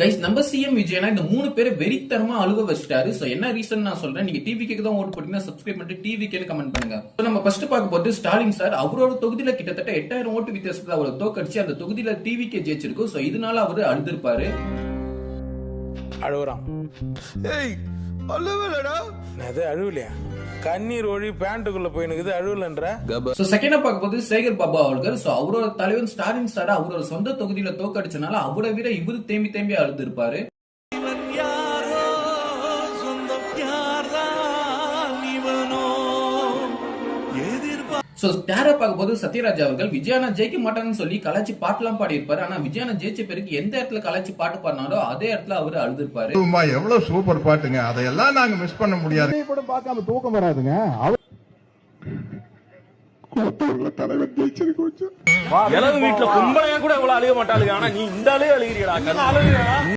Guys நம்ம CM விஜயனா இந்த 3 பேரை வெறித்தனமா அழுக வச்சிட்டாரு. சோ என்ன ரீசன் நான் சொல்றேன். நீங்க டிவிக்கு தான் ஓட் போட்டீங்கன்னா சப்ஸ்கிரைப் பண்ணிட்டு டிவிக்கு கமெண்ட் பண்ணுங்க. சோ நம்ம ஃபர்ஸ்ட் பார்க்க போறது ஸ்டாலின் சார். அவரோட தொகுதியில கிட்டத்தட்ட 8000 ஓட்டு வித்தியாசத்துல அவரை தோக்கடிச்சு அந்த தொகுதியில டிவிக்கு ஜெயிச்சிருக்கு. சோ இதனால அவரு அழுதுருப்பாரு. அழுவுறான். ஏய் அழுவலடா. அது அழுவலையா? கண்ணீர் ஒழி பேண்ட்டுக்குள்ள போயினுக்குது அழுவலன்ற. சோ செகண்டா பார்க்க போது சேகர் பாபா அவர்கள். சோ அவரோட தலைவன் ஸ்டாலின் சார் அவரோட சொந்த தொகுதியில தோக்கடிச்சனால அவரை விட இவரு தேம்பி அழுதுருப்பாரு. சோ ஸ்டார பார்க்க போது சத்யராஜ் அவர்கள் விஜயானா ஜெயிக்க மாட்டான்னு சொல்லி கலாச்சி பாட்டுலாம் பாடி இருப்பாரு. ஆனா விஜயானா ஜெயிச்ச பிறகு எந்த இடத்துல கலாச்சி பாட்டு பாடினாரோ அதே இடத்துல அவரு அழுதுருப்பாரு. எவ்வளவு சூப்பர் பாட்டுங்க, அதையெல்லாம் நாங்க மிஸ் பண்ண முடியாது. படம் பார்க்காம தூக்கம் வராதுங்க. தலைவர் ஜெயிச்சிருக்கு. வீட்டுல பொம்பளைங்க கூட இவ்வளவு அழுக மாட்டாளுங்க. ஆனா நீ இந்த அழுக அழுகிறீடா.